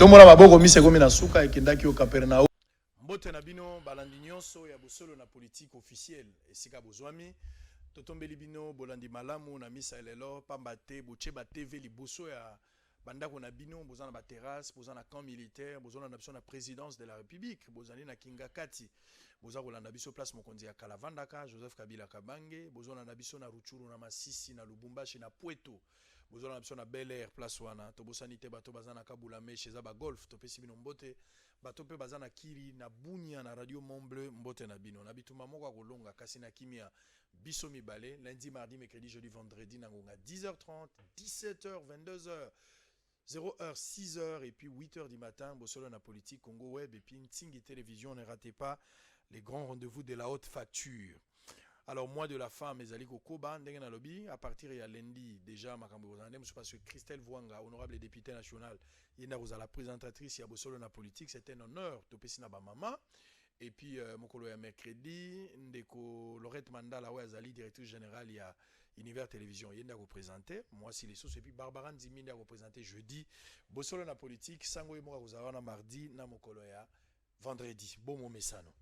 Tomona maboko mise komi na suka ekendaki au Capernaum. Mbote na bino balandi nyonso ya bosolo na politique officielle esika bozwami. Totombeli bino bolandi malamu na misa lelo pambate bocheba TV liboso ya bandako na bino bozana ba terrasse, bozana camp militaire, bozana na biso na présidence de la République, bozali na Kingakati, bozana kolanda biso place mokonzi ya Kalavandaka, Joseph Kabila Kabange, bozana na biso na Ruchuru na Masisi na Lubumbashi na Pweto. Bozana na biso na Bel Air place wana tobosani te bato bazana kabula meche za ba golf topesi bino mbote bato pe bazana kiri na Bunia na Radio Mont Bleu mbote na bino na bituma moko kolonga kasi na kimia biso mibale lundi mardi mercredi jeudi vendredi na ngonga 10h30 17h 22h 0h 6h et puis 8h du matin bosolo na politique Congo web et puis Ntingi télévision ne ratez pas les grands rendez-vous de la haute facture. Alors, moi de la femme, Ezali Kokoba, Ndengena Lobby, à partir de lundi, déjà, Makambo Zandem, je pense que Christelle Vouanga, honorable député national, Yenda Rosa, la présentatrice, Yabosolo na politique, c'était un honneur, Topesina Bamama. Et puis, Mokolo ya mercredi, Ndeko Lorette Mandala, Azali, directrice générale, il y a Univers Télévision, Yenda représenté, moi si les sources, et puis Barbara Nzimini a représenté jeudi, Bosolo na politique, Sango Emoa Rosawana mardi, na Mokolo ya vendredi. Bon, mon messano.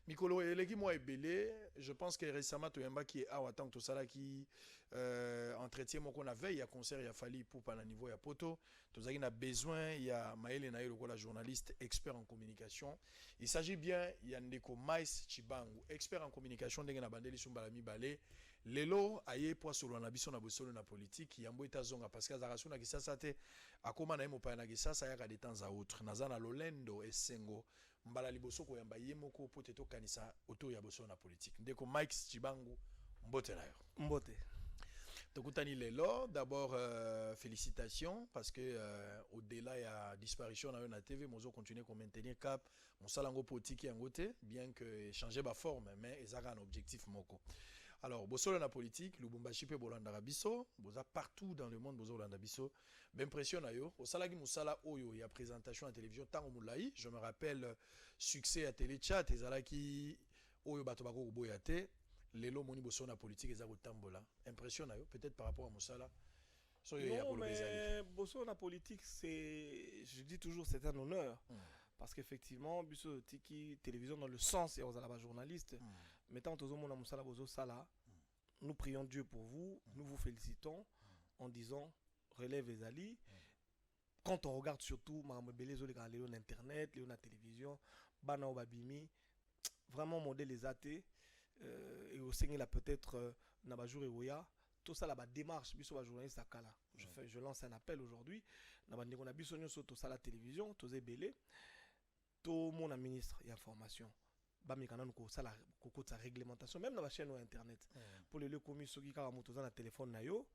Mikolo eleki moi ebele, je pense que récemment to yamba qui est à tant tout ça là qui entretien mon qu'on a veille à concert il a fallu pour par le niveau ya poto, tout ça qui a besoin il y a Maëlle Naïlo la journaliste expert en communication. Il s'agit bien il y a Ndeko Mais Chibangu, expert en communication ndenge na bandeli sumbala mibale. Lelo aye po solo na biso na bosolo na politique yambo etazonga parce que azaraso na kisasa te akoma na mo pa na kisasa ya ka de temps à autre nazana lolendo esengo mbala liboso ko yamba yemoko poteto kanisa autour ya boso na politique ndeko Mike Chibangu mbote na yo mbote tokutani lelo d'abord félicitations parce que au-delà ya disparition na yo na TV mozo continuer ko maintenir cap mosalango politique yangote bien que changer ba forme mais ezaka un objectif moko. Alors, bosolo na politique, Lubumbashi pe bolanda biso, boza partout dans le monde bozo bolanda biso. M'impressionne ayo, au salagi musala oyo ya présentation à télévision tango moulayi, je me rappelle succès à téléchat ezalaki oyo bato bako boyate, lelo moni bosolo na politique ezako tambola. Impressionne ayo peut-être par rapport à musala. Non, mais bosolo na politique c'est je dis toujours c'est un honneur. Parce qu'effectivement, biso tiki télévision dans le sens et aux alaba journalistes. Mettant tous au monde à Moussala Bozo Sala, nous prions Dieu pour vous, nous vous félicitons en disant relève les alliés. Quand on regarde surtout Mahamebele Zolika Léon Internet, Léon la télévision, Bana Obabimi, vraiment modèle les athées, et au Seigneur peut-être Nabajou et Oya, tout ça là-bas démarche, biso ba journaliste à Kala. Je lance un appel aujourd'hui, Nabandeko na biso nyonso tout ça la télévision, tout Zébélé, tout mon ministre et information. Bamikana nous ça la sa réglementation même dans la chaîne internet pour les commis ceux qui ont moto na téléphone na yo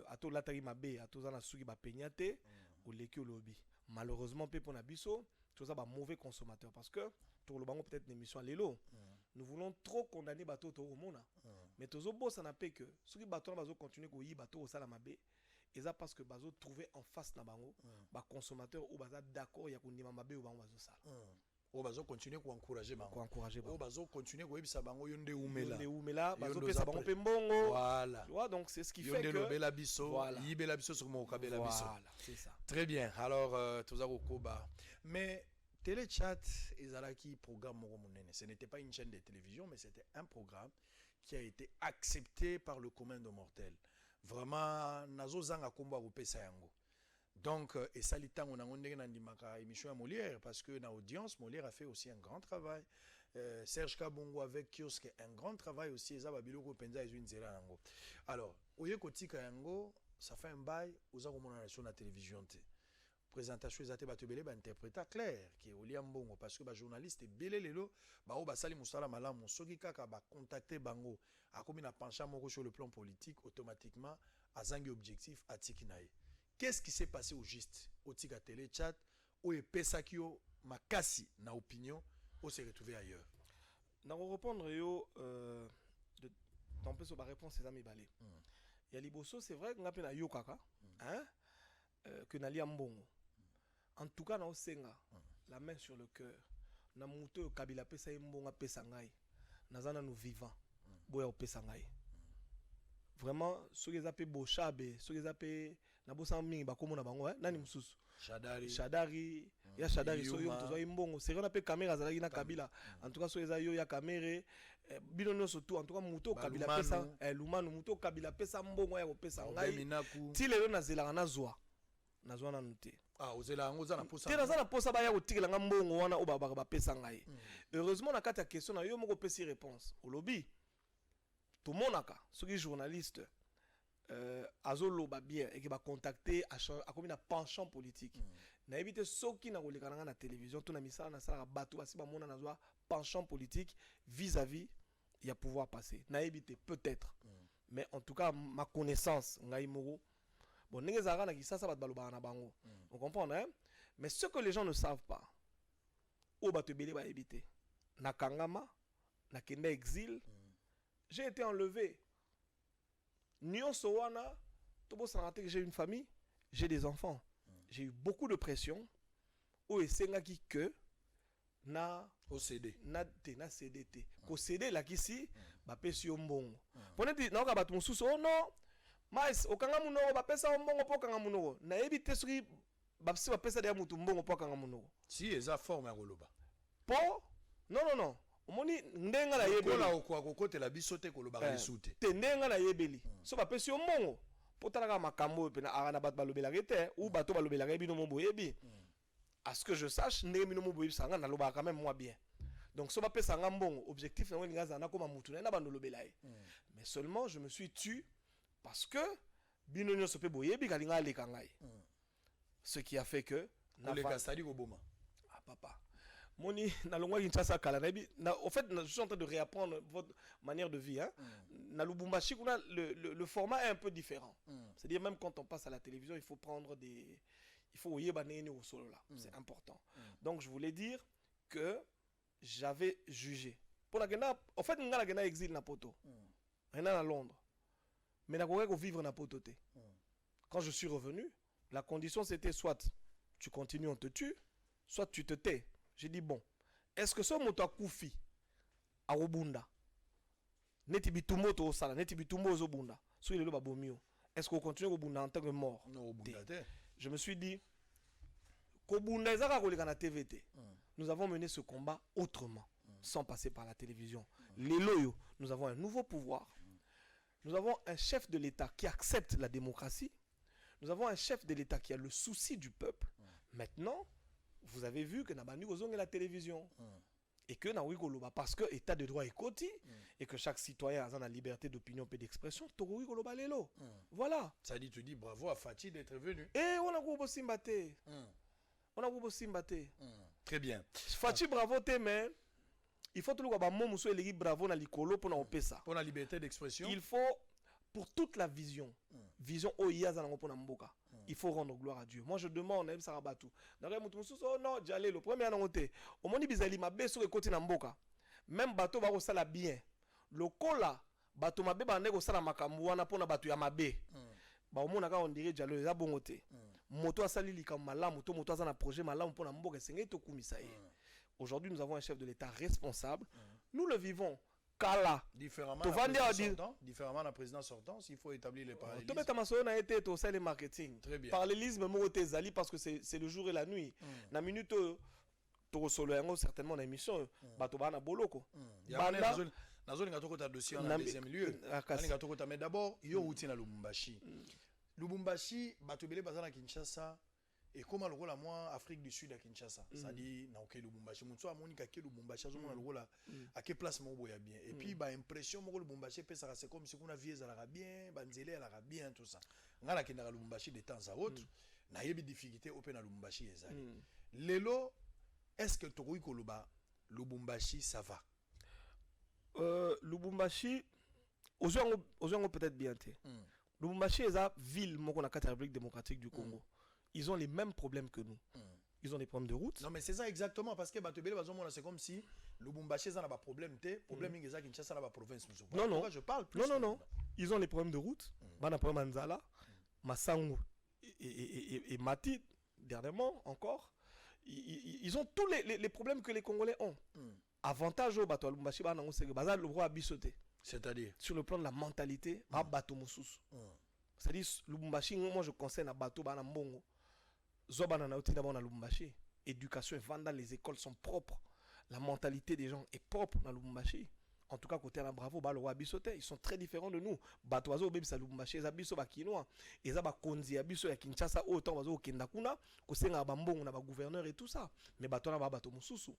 ato latari mabe ato na suki ba peñate ou leki lobby malheureusement pe pour na biso tout ça ba mauvais consommateur parce que pour le bango peut-être une émission lelo nous voulons trop condamner bateau to mona mais tozo boss na pe que ceux qui bateau bazo continuer ko yi bateau au sala mabe et ça parce que bazo trouver en face na bango ba consommateur ou baza d'accord ya ko ndima mabe ou bango bazo sala o bazo continuer ko encourager bango ko encourager o bazo continuer ko ebisa bango yonde umela bazo pesa bango pe mbongo voilà tu vois donc c'est ce qui fait que yonde lobela biso yibela biso sur mo kabela biso voilà c'est ça très bien alors tozako koba mais téléchat ezalaki programme moko monene ce n'était pas une chaîne de télévision mais c'était un programme qui a été accepté par le commun des mortels vraiment nazo zanga komba ko pesa yango. Donc, et ça, les temps, on a une émission à Molière, parce que dans l'audience, Molière a fait aussi un grand travail. Serge Kabongo avec Kiosque, un grand travail aussi. Alors, Oye Koti Kayango, ça fait un bail, aux arguments sur la télévision. Présentation, ils ont été interprété clair, qui est Oliam Bongo, parce que les journalistes, belé lelo, Sali Moussala Malam, Sogi Kaka, contacté Bango, a comme un penchant sur le plan politique, automatiquement, à Zangi objectif, à Tikinaï. Qu'est-ce qui s'est passé au juste au Tika Télé Chat où est Pesakio Makasi na opinion ou s'est retrouvé ailleurs? Dans répondre yo dans peu sur ma réponse c'est amis balé. Il y a liboso c'est vrai qu'on appelle na yo kaka hein que na liambongo. En tout cas na osenga la main sur le cœur. Na muto kabila pesa mbonga pesa ngai. Nazana nous vivants. Boya pesa ngai. Vraiment ceux qui appellent Bochabe, ceux qui appellent na bosa mingi bakomona bango nani mususu Shadari ya Shadari so yo tozo imbongo c'est na pe caméra zalaki na Kabila en tout cas so eza yo ya caméra bino nyonso tout en tout cas muto Kabila pesa lumanu muto Kabila pesa mbongo ya kopesa ngai ti lelo na zelaka na zwa na noté ozela ngo za na posa te na za na posa ba ya kotikela nga mbongo wana o ba pesa ngai heureusement na kati ya question na yo moko pesi réponse au lobby tout monaka soki journaliste azoloba bien et qui va contacter à comme une penchant politique na éviter soki na koleka na télévision tout na misala na sala bato basi ba mona na zwa penchant politique vis-à-vis il y a pouvoir passer na éviter peut-être mais en tout cas ma connaissance ngai moko bon ndenge zara na kisasa bato baloba na bango on comprend hein mais ce que les gens ne savent pas o bato belé ba éviter na kangama na kenda exil j'ai été enlevé. Nyonso wana, tobo sanate que j'ai une famille, j'ai des enfants. J'ai eu beaucoup de pression. O esenga ki que na OCD. Na CDT. Ko CD la kisi ba pesi mbongo. Pone di na ka batu mususu oh non. Mais okanga munoko ba pesa mbongo po kanga munoko. Na ebite soki ba pesa de mutu mbongo po kanga munoko. Si eza forme ya koloba. Po non. Omoni ndenga na yebeli kola okwa kokotela biso te koloba lisute te ndenga na yebeli so ba pesi yo mbongo potala makambo pe na arana bat balobela kete ou bato balobela ka bino mombo yebi à ce que je sache ndenge bino mombo yebi sanga na loba quand même moi bien donc so ba pesa nga mbongo objectif na wenga za na koma mutu na bando lobela mais seulement je me suis tu parce que bino nyonso pe boyebi kalinga aleka ngai ce qui a fait que na leka sali ko boma papa Moni, au fait, je suis en train de réapprendre votre manière de vie. Hein. Na Lubumbashi, le format est un peu différent. C'est-à-dire, même quand on passe à la télévision, il faut prendre des. Il faut au solo là. C'est important. Donc, je voulais dire que j'avais jugé. Pour la Gena, en fait, on a la exil na poto. Rien à Londres. Mais on vivre na poto. Quand je suis revenu, la condition c'était soit tu continues, on te tue, soit tu te tais. J'ai dit bon, est-ce que ce moto a koufi à Robunda? Neti bitumo to sala, neti bitumo zo bunda. So il est là bomio. Est-ce qu'on continue au bunda en tant que mort? Non, je me suis dit qu'au bunda ezaka koleka na TVT. Nous avons mené ce combat autrement, sans passer par la télévision. Les loyaux, nous avons un nouveau pouvoir. Nous avons un chef de l'État qui accepte la démocratie. Nous avons un chef de l'État qui a le souci du peuple. Maintenant, vous avez vu que Nabani Ozong est la télévision. Et que Naouigoloba, parce que l'État de droit est côté, et que chaque citoyen a la liberté d'opinion et d'expression, Torouigoloba Lelo. Voilà. Ça dit, tu dis bravo à Fatih d'être venu. Et on a groupe Simbate. On a groupe Simbate. Très bien. Fatih bravo, mais il faut tout le monde bravo na likolo pour na ça. Pour la liberté d'expression. Il faut, pour toute la vision, vision OIA pour Mboka. Il faut rendre gloire à Dieu. Moi, je demande, même Sarabatou. Oh non, j'allais le premier à noter. Au moment où Bizali m'a baissé sur le côté Namboka. Même bateau va au bien. Le cola, bateau m'a baissé au sala makamouana pour na bateau ya mabe. Bah au monde on dirait j'allais la bonté. Moto a sali comme malam, moto a un projet malam pour Namboka. C'est tout kumisaï. Aujourd'hui, nous avons un chef de l'État responsable. Nous le vivons. Kala. Différemment la présidence sortante, il faut établir les parallélismes. Le marketing. Très bien. Parallélisme parce que c'est le jour et la nuit. Na minute certainement dans l'émission batobana boloko. Dossier en deuxième lieu. Mais d'abord, yo outi na Lubumbashi. Lubumbashi batobele bazana Kinshasa. Et comment le rôle à moi Afrique du Sud à Kinshasa, ça dit na OK Lubumbashi, monso amoni ka ke Lubumbashi azo mona le rôle à quelle place mo boya bien. Et puis ba impression mo Lubumbashi pe ça c'est comme si kuna vieux ala bien, banzele ala bien tout ça. Ngala ki na Lubumbashi de temps à autre, na yebi difficulté open na Lubumbashi ezali. Lelo est-ce que Toroui Koloba Lubumbashi ça va? Lubumbashi ozo peut-être bien té. Lubumbashi est la ville mo na République démocratique du Congo. Ils ont les mêmes problèmes que nous. Ils ont des problèmes de route. Non, mais c'est ça exactement. Parce que c'est comme si Lubumbashi n'a pas de problème. Problème est Kinshasa n'a pas de province. Non. Je parle plus. Non. Ils ont les problèmes de route. Ils ont problème Nzala, Massangu et Mati, dernièrement encore. Ils ont tous les problèmes que les Congolais ont. Avantage au bateau Lubumbashi, c'est le roi a bissoté. C'est-à-dire sur le plan de la mentalité, bateau Moussous. C'est-à-dire Lubumbashi, moi je conseille à bateau bana mbongo. Zobana na utina na Lubumbashi. Éducation et vente dans les écoles sont propres. La mentalité des gens est propre dans Lubumbashi. En tout cas, côté la Bravo, Balo Abisote, ils sont très différents de nous. Batoazo, Bébé Salumbaché, Zabiso, Bakinoa, et Zaba Konzi, Abiso, Kinshasa, autant, Bazo, Kendakuna, Kosenga, Bambon, on a gouverneur et tout ça. Mais Batona, Bato Moussousou.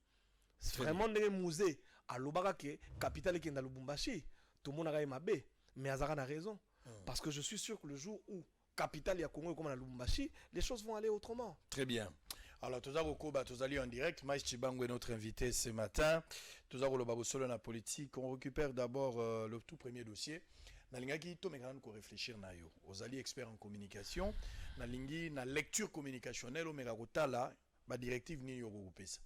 C'est vraiment des musées à Lobarake, capitale Kenda Lubumbashi. Tout le monde a aimé, mais Azara a raison. Parce que je suis sûr que le jour où capitale ya Congo comme à Lubumbashi, les choses vont aller autrement. Très bien. Alors, tous allons en direct. Maïs Chibango est notre invité ce matin. Tous allons le la politique. On récupère d'abord le tout premier dossier. Nalingi to megran ko réfléchir na yo. Aux alliés experts en communication. Nalingi na lecture communicationnelle au megakotala ba directive ni yo gopesa.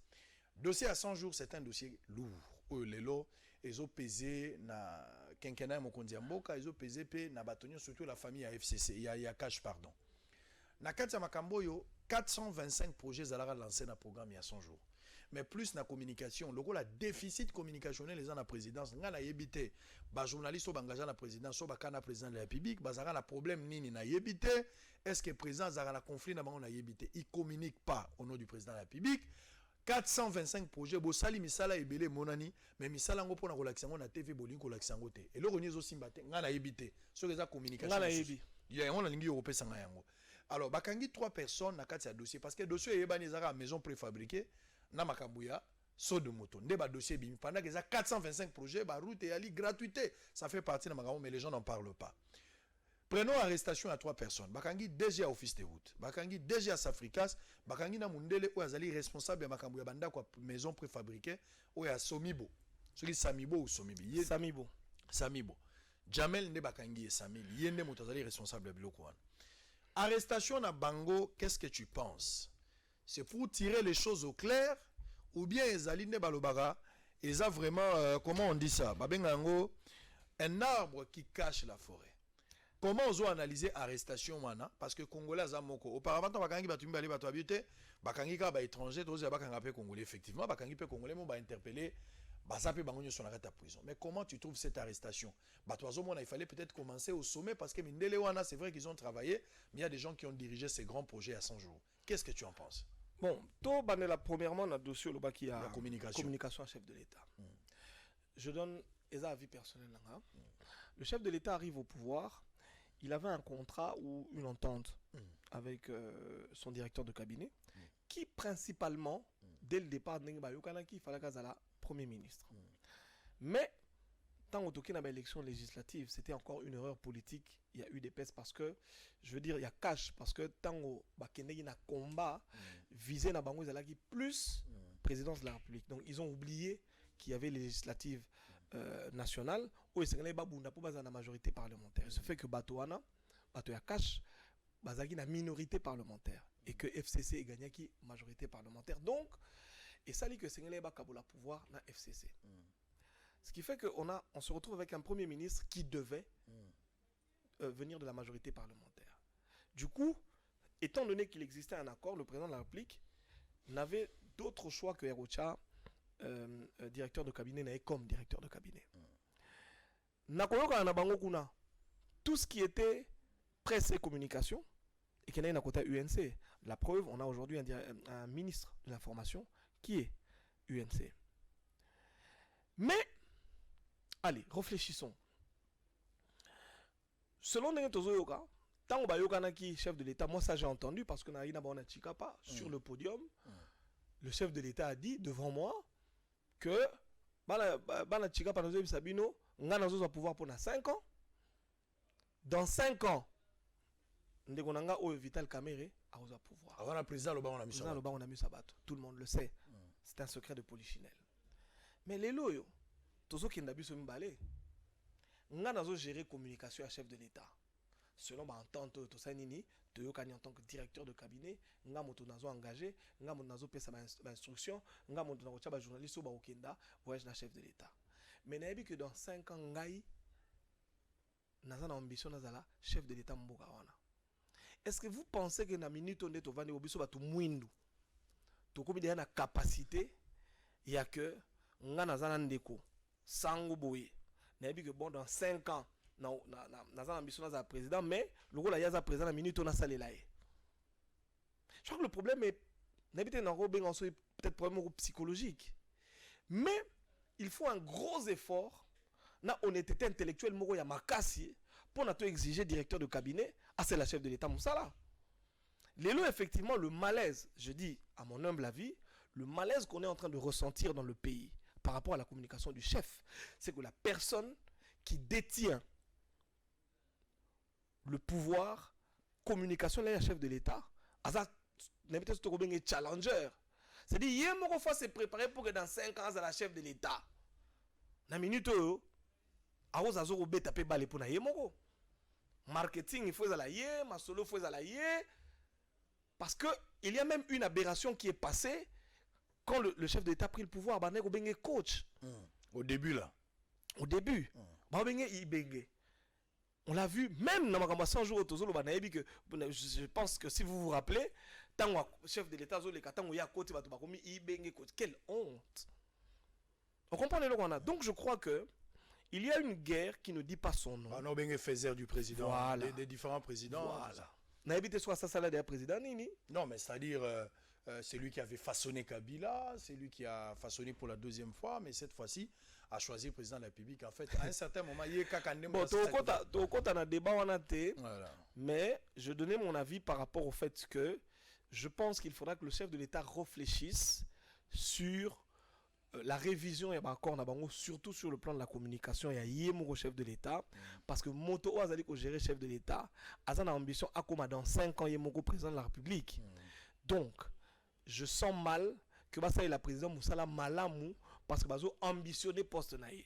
Dossier à 100 jours, c'est un dossier lourd. Lelo ils ont pesé na quinquennat mokondi mboka, ils ont pesé pe na batonyo surtout la famille à FCC, il y a cash pardon. Na kati ya makambo yo 425 projets à lancés dans le programme il y a 100 jours. Mais plus na communication, le la déficit communicationnel les gens la présidence, nga na yebité, ba journaliste ou engagé la présidence, ou ba kana président de la République, ba zara la problème nini na yebité, est-ce que président zara la conflit na ba na yebité, il communique pas au nom du président de la République. 425 projets, bo sali misala ebele monani, mais misala ngo pona relaxer ngo na TV bolin ko relaxer ngo te. Et le renier aussi mbate, nga na yebité, so que ça communication. Nga na yebi. Il y a on lingi européen sanga yango. Alors, bakangi 3 personnes na kati ya dossier parce que dossier yebani zara maison préfabriquée na makambuya saut de moto. Ndeba dossier bimi pendant que ça 425 projets ba route et ali gratuité, ça fait partie de makambo mais les gens n'en parlent pas. Prenons arrestation à 3 personnes. Bakangi DG à office de route. Bakangi DG à Safricas, bakangi na mundele ou azali responsable ya makambuya banda kwa maison préfabriquée ou ya Somibo. Celui Samibo ou Somibi. Samibo. Samibo. Jamel ne bakangi et Samil, yende moto azali responsable de biloko wana. Arrestation na Bango, qu'est-ce que tu penses? C'est pour tirer les choses au clair ou bien Ezaline Balobara, ils ont vraiment, comment on dit ça? Babengango, un arbre qui cache la forêt. Comment on a analysé l'arrestation wana? Parce que Congolais Zamoko, auparavant, Bakangi Batumbi Ali Batuabute, Bakangi Kaba étranger, tous les Bakangapé Congolais, effectivement, Bakangi Pe Congolais, on va interpeller. Basape Bangonio sont à prison. Mais comment tu trouves cette arrestation? Il fallait peut-être commencer au sommet parce que Mindele Wana, c'est vrai qu'ils ont travaillé, mais il y a des gens qui ont dirigé ces grands projets à 100 jours. Qu'est-ce que tu en penses? Bon, premièrement, on a dossier qui a la communication à chef de l'État. Je donne un avis personnel. Le chef de l'État arrive au pouvoir, il avait un contrat ou une entente avec son directeur de cabinet qui principalement, dès le départ, il fallait qu'il Premier ministre. Mais, tant qu'il y a une élection législative, c'était encore une erreur politique. Il y a eu des pestes parce que, je veux dire, il y a cash parce que tant qu'il y a un combat visé dans Bango, il y a plus présidence de la République. Donc, ils ont oublié qu'il y avait les législatives nationales où il y a une majorité parlementaire. Ce fait que Batouana, Batouya cash, il y a une minorité parlementaire et que FCC est gagné qui majorité parlementaire. Donc, et ça dit que Sénégalais va le pouvoir dans FCC. Ce qui fait qu'on se retrouve avec un premier ministre qui devait venir de la majorité parlementaire. Du coup, étant donné qu'il existait un accord, le président de la République n'avait d'autre choix que Erocha, directeur de cabinet, n'avait comme directeur de cabinet. Tout ce qui était presse et communication, et qu'il y a un côté UNC. La preuve, on a aujourd'hui un ministre de l'information qui est UNC. Mais, allez, réfléchissons. Selon les Tozoyoka, tant que chef de l'État, moi ça j'ai entendu parce que sur le podium, le chef de l'État a dit devant moi que Sabino va pouvoir pour 5 ans. Dans 5 ans, Vital Kamere a pouvoir. Avant le président, on a mis Sabato. Tout le monde le sait. C'est un secret de polichinelle. Mais les loyaux, tous ceux qui n'ont pas balé, on a géré communication à chef de l'État. Selon ma entente, tout ça nini, en tant que directeur de cabinet, on a engagé, on a fait sa instruction, on a fait journaliste au Okenda, voyage la chef de l'État. Mais on a vu que dans 5 ans, on a une ambition d'être chef de l'État Mboka. Est-ce que vous pensez que dans la minute où on est au Vani Obiso, tu mouindu, tu as une capacité, il y a que on a un ndeko, sango boye, on a vu que bon dans 5 ans, naza ambition naza président mais le rôle ya za président na minute on a salé là. Je crois que le problème est peut-être problème psychologique. Mais il faut un gros effort na honnêteté intellectuelle moko ya makasi pour na to exiger directeur de cabinet à c'est la chef de l'État Moussala. Lélo effectivement le malaise, je dis à mon humble avis, le malaise qu'on est en train de ressentir dans le pays par rapport à la communication du chef, c'est que la personne qui détient le pouvoir communication là chef de l'État, asa n'importe ce que challenger. C'est-à-dire hier mon fois se préparer pour que dans 5 ans à la chef de l'État. Na minute a aux azoro beta pe balé pour na yemoko. Marketing il faut ça la yé, ma solo faut ça la yé. Parce que il y a même une aberration qui est passée quand le chef de l'État a pris le pouvoir, bah nego bengé coach. Au début là. Au début, bah bengé ibengé. On l'a vu même dans ma 100 jours au Tozolo bah que je pense que si vous vous rappelez, tant que chef de l'État zo le katan ou ya côté bah komi ibengé coach. Quelle honte. On comprend le qu'on a. Donc je crois que il y a une guerre qui ne dit pas son nom. Ah non bengé faiseur du président, voilà. des différents présidents. Voilà. N'a évité soit ça là des présidents nini. Non mais c'est-à-dire c'est lui qui avait façonné Kabila, c'est lui qui a façonné pour la deuxième fois, mais cette fois-ci a choisi le président de la République. En fait, à un certain moment, il y a quelqu'un bon, tu as un débat en athée, voilà. Mais je donnais mon avis par rapport au fait que je pense qu'il faudra que le chef de l'État réfléchisse sur la révision et surtout sur le plan de la communication et au chef de l'État parce que Moto Azali ko gérer chef de l'État a une ambition à comme dans 5 ans il est président de la République. Donc je sens mal que ça la président Moussala Malamou parce que bazo ambitionné poste naïe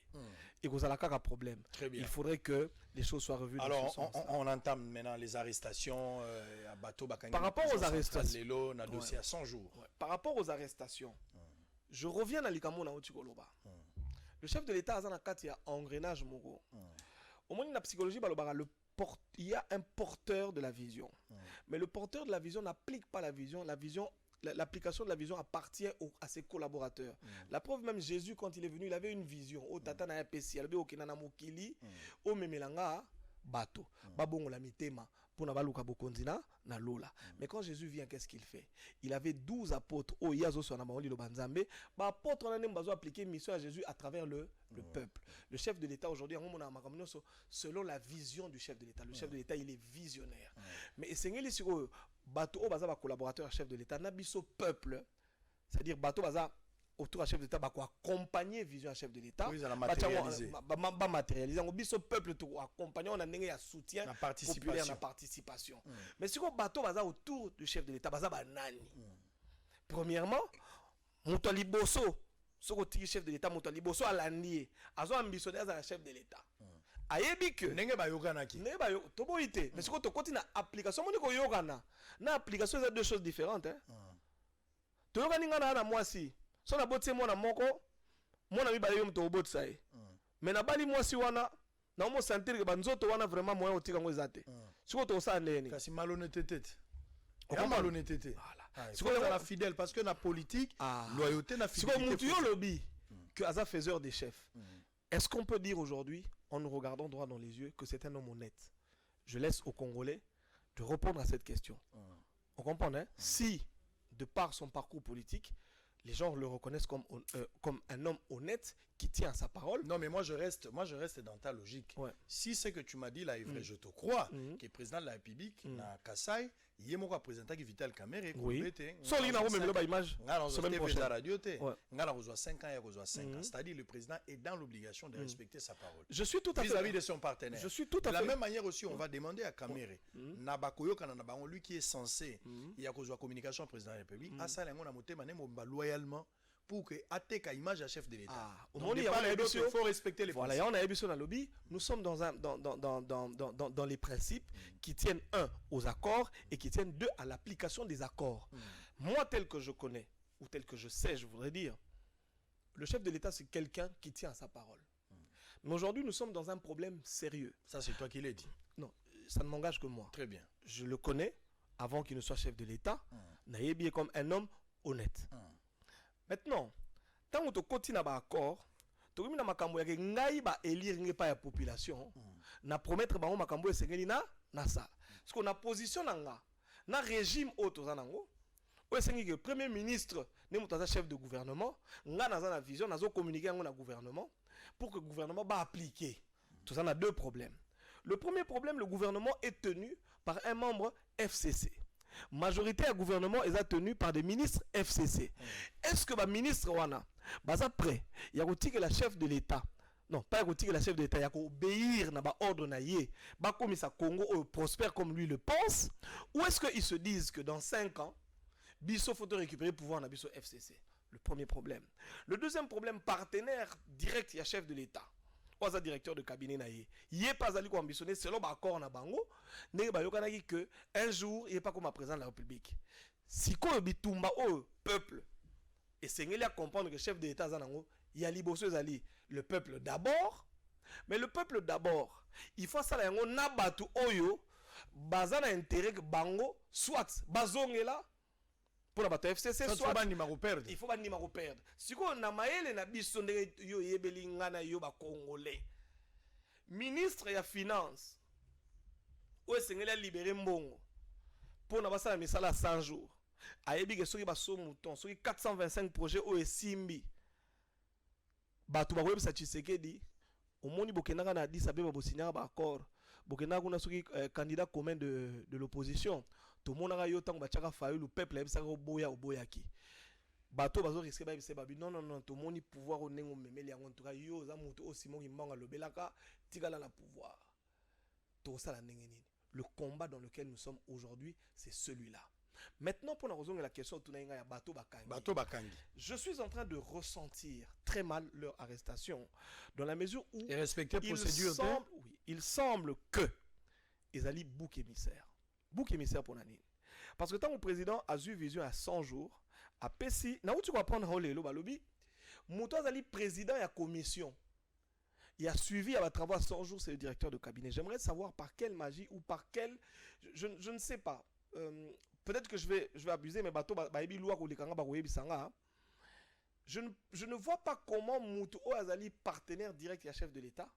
et que ça a un problème. Il faudrait que les choses soient revues. Alors on entame maintenant les arrestations à bateau par rapport aux arrestations on a dossier à 100 jours. Par rapport aux arrestations je reviens à l'Ikamo na Otikoloba. Le chef de l'État a un engrenage moko. Au moins, la psychologie, il y a un porteur de la vision. Mais le porteur de la vision n'applique pas la vision. L'application de la vision appartient à ses collaborateurs. La preuve, même Jésus, quand il est venu, il avait une vision. Au tata na pesi, albe okina na mokili, au memelanga bateau. Babongo la mitema. Pour n'abaluka bokondina na lola. Mais quand Jésus vient, qu'est-ce qu'il fait? Il avait 12 apôtres. Oh, yazo so na maoli lo banzambe. Ba apôtres na nembazo appliquer mission à Jésus à travers le peuple. Le chef de l'État aujourd'hui, selon la vision du chef de l'État. Le chef de l'État, il est visionnaire. Mais essayez sur bateau au baza ba collaborateur chef de l'État nabiso peuple. C'est-à-dire bateau baza autour du chef de l'État va accompagner vision à chef de l'État. Oui, ça l'a matérialisé. Ba matérialiser. On biso peuple tout accompagner on a nengé à soutien populaire na participation. Mais si on bateau baza autour du chef de l'État baza ba nani. Premièrement, moto liboso, ce que chef de l'État moto liboso a l'annier, azo ambitionné à chef de l'État. Ayebi que nenge ba yokana ki. Nenge ba yo toboité. Mais si on te continue application, on dit ko yokana. Na application c'est deux choses différentes hein. To yokani ngana na moi si. So na botie mwana moko mwana mibale yo mto obot sai mais na bali mwasi wana na mo sentir que banzoto wana vraiment moyen otika ngo ezate siko to sa ndeni kasi malhonnêteté et malhonnêteté voilà siko la fidèle parce que na politique loyauté na fidélité siko mutu yo lobby que Aza faiseur des chefs est-ce qu'on peut dire aujourd'hui en nous regardant droit dans les yeux que c'est un homme honnête? Je laisse aux Congolais de répondre à cette question. On comprend hein? Si de par son parcours politique les gens le reconnaissent comme un homme honnête qui tient à sa parole. Non, mais moi je reste dans ta logique. Ouais. Si ce que tu m'as dit là est vrai, je te crois, que le président de la République, na Kassai, il y a mon président qui Vital Kamerhe. Oui. Sans lui, même le image. Semaine prochaine. La radio, on a reçu 5 ans, il y a 5 ans. C'est-à-dire le président est dans l'obligation de respecter sa parole. Je suis tout à fait vis-à-vis de son partenaire. Je suis tout à fait. De la même manière aussi, on va demander à Kamerhe, Nabakoyo Kananabango, lui qui est censé, il y a une communication au président de la République, à ça, on a monté loyalement. Pour que Ateka image à chef de l'État. Il faut respecter les principes. Voilà, on a émission dans le lobby. Nous sommes dans les principes qui tiennent aux accords et qui tiennent à l'application des accords. Moi, tel que je connais ou tel que je sais, je voudrais dire, le chef de l'État c'est quelqu'un qui tient à sa parole. Mais aujourd'hui, nous sommes dans un problème sérieux. Ça, c'est toi qui l'as dit. Non, ça ne m'engage que moi. Très bien. Je le connais avant qu'il ne soit chef de l'État. Naïbi est comme un homme honnête. Maintenant, tant que tu continues à accord, tokomi na makambo ya ke ngai ba élire ngai pa ya population na promettre bango makambo esengeli na ça parce qu'on a position na régime auto zanango o esengi que premier ministre ne mutaza chef de gouvernement nga naza na vision nazo communiquer ngo na gouvernement pour que le gouvernement va appliquer. Tout ça, on a deux problèmes. Le premier problème, le gouvernement est tenu par un membre FCC. Majorité du gouvernement est tenu par des ministres FCC. Est-ce que le ministre wana après il y a que la chef de l'État non pas que la chef de l'État il y a obéir na ba ordre na yé ba comme ça Congo prospère comme lui le pense ou est-ce qu'ils se disent que dans 5 ans biso faut récupérer le pouvoir na biso FCC. Le premier problème. Le deuxième problème, partenaire direct, il y a chef de l'État. Ou un directeur de cabinet naïe. Il n'est pas allé ambitionner selon l'accord na bango. N'est pas que un jour il n'est pas comme président de la République. Si quoi bitumba au peuple et c'est à comprendre que le chef de l'État zanango il y a liboso zali le peuple d'abord. Mais le peuple d'abord, il faut ça yango na batu oyo bazana intérêt que bango soit bazongela pour la bataille FCC soit il faut pas numéro perdre si on a maele na biso ndenge yo yebelinga na yo ba congolais ministre ya finance o esengeli libérer mbongo pour na basala misala 100 jours ayebi ke soki baso mouton soki 425 projets o esimbi batu ba websa Tshisekedi omoni bokenanga na 10 abeba bosinyaka ba accord bokenanga kuna soki candidat commun de l'opposition tout le monde a eu tant de failli le peuple a eu boya ou boyaki bateau bazo risqué ba bise babi non tout le monde pouvoir au nengo memeli en tout cas yo za muto aussi mo ngimanga lobelaka tigala na pouvoir tout ça la nengeni le combat dans lequel nous sommes aujourd'hui c'est celui-là. Maintenant pour la raison de la question tout ya bateau bakangi je suis en train de ressentir très mal leur arrestation dans la mesure où et respecter procédure il semble que ils allaient bouc émissaire pour l'année. Parce que tant que le président a eu vision à 100 jours, à Pessi, na où tu vas prendre le balobi, Mouto Azali président et la commission. Il a suivi à travaux à 100 jours, c'est le directeur de cabinet. J'aimerais savoir par quelle magie ou par quelle. Je ne sais pas. Peut-être que je vais abuser, mais je ne vois pas comment Mouto Azali, partenaire direct et chef de l'État,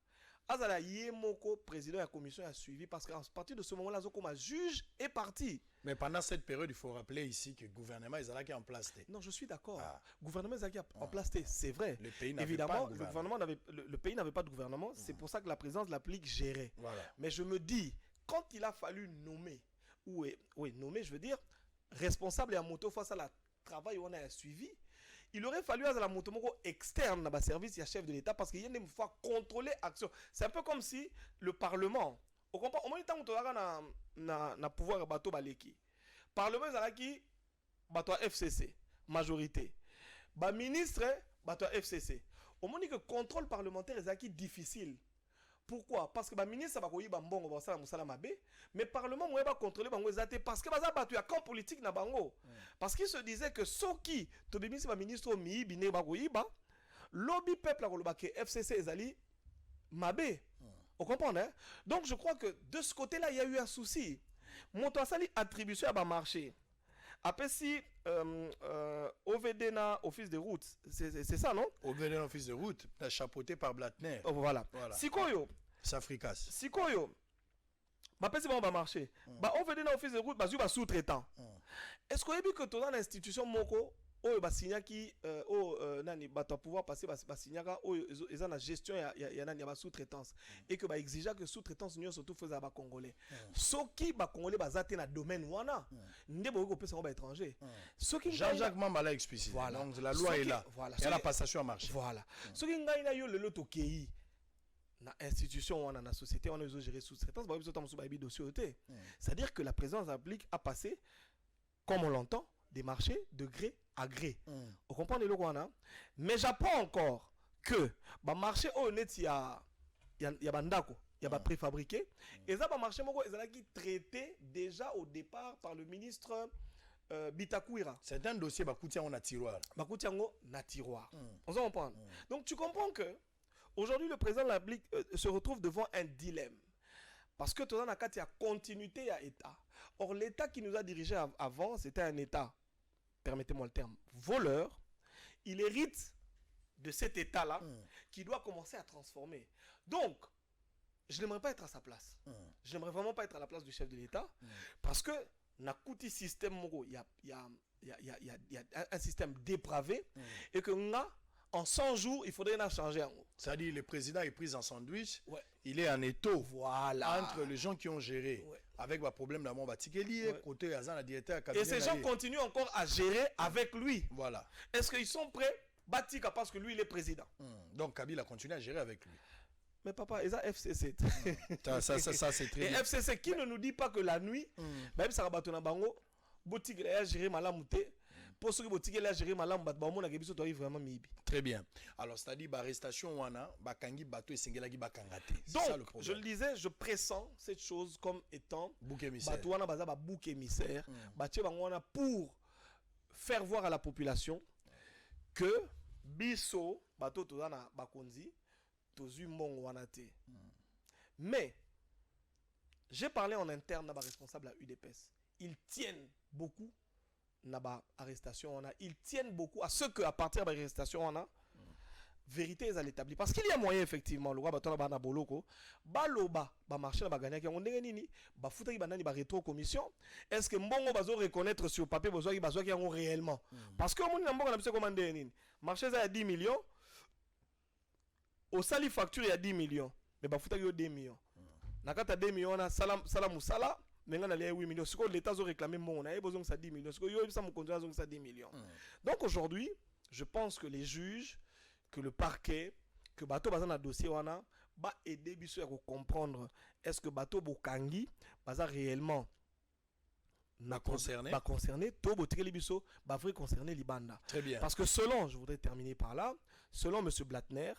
Azala Yemoko, président de la commission, a suivi parce qu'à partir de ce moment-là, comme juge est parti. Mais pendant cette période, il faut rappeler ici que le gouvernement est en place. Non, je suis d'accord. Le gouvernement est en place, c'est vrai. Le pays n'avait évidemment, pas de gouvernement. Le pays n'avait pas de gouvernement. C'est pour ça que la présidence de l'applique gérait. Voilà. Mais je me dis, quand il a fallu nommer, nommer, je veux dire, responsable et à moto face à la travail où on a suivi, il aurait fallu à la motomoko externe dans le service il y a chef de l'État parce qu'il y a une fois contrôler action. C'est un peu comme si le Parlement au moins temps où na pouvoir bateau baleki. Parlement zalaki bateau FCC majorité. Ba ministre bateau FCC. Au moins que contrôle parlementaire est difficile. Pourquoi? Parce que le ministre va koyiba mbongo ba sala musala mabe, mais le parlement va contrôler bango ezate parce que baza batu ya camp politique na bango. Parce qu'il se disait que soki to bimisi ba ministre mi bine ba koyiba, lobby peuple a koloba ke FCC ezali mabe. Vous comprenez? Hein? Donc je crois que de ce côté-là il y a eu un souci. Monto asali attribution à ba marché. Après si OVD na office de route, c'est ça non? OVD na office de route, chapeauté par Blatner. Oh, voilà. Sikoyo. Safricas. Sikoyo. Bah si bon va marcher. Bah OVD na office de route, bah tu vas sous-traitant. Est-ce qu'on a vu que dans l'institution moko oh bah signa qui nani bah tu pouvoir passer bah signa ka oh ils ont la gestion ya nani ba sous-traitance et que bah exiger que sous-traitance nous surtout faisait ba congolais soki ba congolais ba zate na domaine wana ndebo ko pesa ba étranger soki Jean-Jacques Mamba l'a explicité voilà. Donc la loi est là voilà il y a la passation à marché voilà soki ngai na yo le loto kei na institution wana na société on a géré sous-traitance ba biso tamusu ba bi dossier c'est-à-dire que la présidence applique a passé comme on l'entend des marchés de gré à gré. Vous comprenez le quoi? Mais j'apprends encore que le marché honnête, il y a bandako, il y a préfabriqué. Et ça, le marché qui traité déjà au départ par le ministre Bitakuira. C'est un dossier qui est tiroir. Tiroir. On se comprend. Donc tu comprends que aujourd'hui le président de la République se retrouve devant un dilemme. Parce que tout le monde a continuité à l'État. Or, l'État qui nous a dirigés avant, c'était un État, permettez-moi le terme, voleur. Il hérite de cet état-là qui doit commencer à transformer. Donc, je n'aimerais pas être à sa place. Je n'aimerais vraiment pas être à la place du chef de l'État parce que nakuti système il y a un système dépravé et que en 100 jours, il faudrait en changer. C'est-à-dire le président est pris en sandwich, ouais. Il est en étau voilà. entre les gens qui ont géré ouais. avec le problème d'amour Batikeli, ouais. Côté Azan, directeur et ces gens continuent encore à gérer avec lui. Voilà. Est-ce qu'ils sont prêts Batika parce que lui il est président. Donc Kabila continue à gérer avec lui. Mais papa, ils ont FCC. ça c'est très et bien. FCC qui ne nous dit pas que la nuit, même ça va battre bango, boutique a géré malamouté. Pour ceux qui boutique a géré malam bat ba mona kebiso to vraiment mibi. Très bien. Alors c'est-à-dire arrestation wana bakangi bato esengela ki bakangate. Donc je le disais, je pressens cette chose comme étant bouc émissaire. Bato wana baza ba bouc émissaire, batie bango wana pour faire voir à la population que biso bato tozana bakonzi tozu mbongo wana te. Mais j'ai parlé en interne à ba responsable à UDPS. Ils tiennent beaucoup na arrestation ils tiennent beaucoup à ce que à partir de l'arrestation on a vérité est à l'établi parce qu'il y a moyen effectivement le roi batona bana boloko baloba ba marché na baganya ki on ndenge nini ba futa ki banani ba rétro commission est-ce que mbongo bazo reconnaître sur papier besoin ki yango réellement parce que mon mbongo na biso commander nini marché ça a 10 millions au sali facture il y a 10 millions mais ba futa ki 2 millions nakata 2 millions na sala musala mais on a les 8 millions. Ce que l'État a réclamé, on a besoin de ça 10 millions. Ce que ça 10 millions. Donc aujourd'hui, je pense que les juges, que le parquet, que Bato Bazan a dossier, on a aider Bissou à comprendre est-ce que Bato Bokangi Baza réellement concerné, tout Botikeli Bissou va vraiment concerner Libanda. Très bien. Parce que selon, je voudrais terminer par là, selon M. Blattner,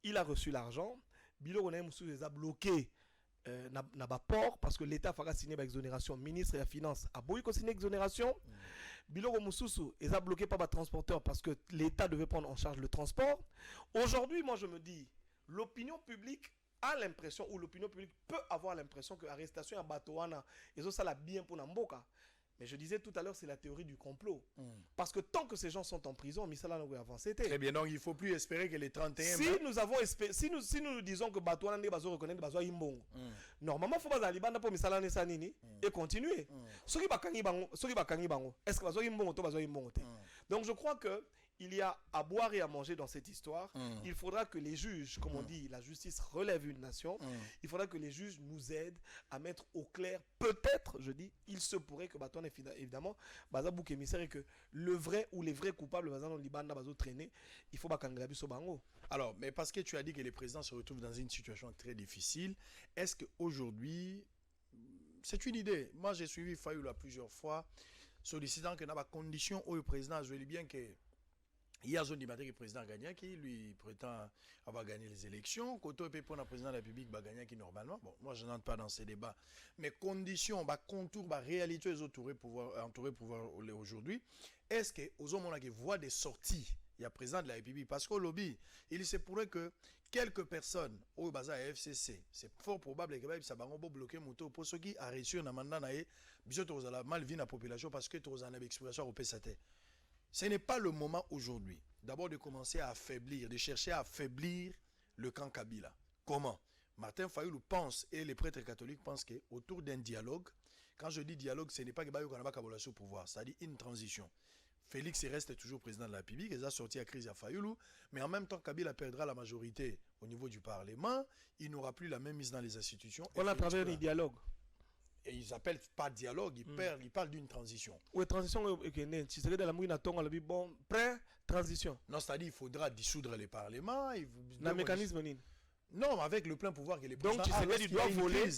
il a reçu l'argent, Bilo Onaï Moussou les a bloqués. N'a pas port parce que l'État fera signer l'exonération. Ministre de la Finance a beau signer l'exonération. Biloko Moussoussou est bloqué par le transporteur parce que l'État devait prendre en charge le transport. Aujourd'hui, moi je me dis, l'opinion publique a l'impression, ou l'opinion publique peut avoir l'impression que l'arrestation à Batouana, et ça l'a bien pour Namboka. Mais je disais tout à l'heure, c'est la théorie du complot. Parce que tant que ces gens sont en prison, Misala n'a pas avancé. Très bien, donc il ne faut plus espérer que les 31... Si nous disons que Batouana n'est pas reconnaître Bazoa Imbongo, normalement, il faut pas aller pour Misala Nessanini et continuer. Ceux qui bango, est-ce que Bazoa Imbongo ou Bazoa Imbongo? Donc je crois que il y a à boire et à manger dans cette histoire. Il faudra que les juges, comme on dit, la justice relève une nation. Il faudra que les juges nous aident à mettre au clair. Peut-être, je dis, il se pourrait que Baton évidemment, Baza Bouk émissaire et que le vrai ou les vrais coupables, Baza dans Libanda, Bazo traîner, il faut Bakanglabi Sobango. Alors, mais parce que tu as dit que les présidents se retrouvent dans une situation très difficile, est-ce qu'aujourd'hui, c'est une idée. Moi, j'ai suivi Fayoula plusieurs fois, sollicitant que dans la condition où le président a joué bien que il y a zone que le président Gagna qui lui prétend avoir gagné les élections. Koto et pour le président de la République Gagna qui normalement. Bon, moi je n'entre pas dans ces débats. Mais conditions, contour, réalité les entourés pouvoir aujourd'hui. Est-ce que aux hommes qui voient des sorties, il y a président de la République parce qu'au lobby, il se pourrait que quelques personnes au bazar FCC, c'est fort probable que ça va bloquer moto pour ceux qui a reçu un mandat naé, bisous aux la mal vie la population parce que tous en expression au PSAT. Ce n'est pas le moment aujourd'hui, d'abord de commencer à affaiblir, de chercher à affaiblir le camp Kabila. Comment? Martin Fayoulou pense, et les prêtres catholiques pensent qu'autour d'un dialogue, quand je dis dialogue, ce n'est pas que Bayo Kanaba Kabola au pouvoir, c'est-à-dire une transition. Félix reste toujours président de la République, il a sorti à crise à Fayoulou, mais en même temps, Kabila perdra la majorité au niveau du Parlement, il n'aura plus la même mise dans les institutions. On a travers les dialogues. Et ils appellent pas dialogue, ils parlent d'une transition. Oui, transition, tu serais dans la mouille, bon, pré-transition. Non, c'est-à-dire qu'il faudra dissoudre les parlements. Le mécanisme, non, avec le plein pouvoir que les présidents ont. Donc, tu dois voler.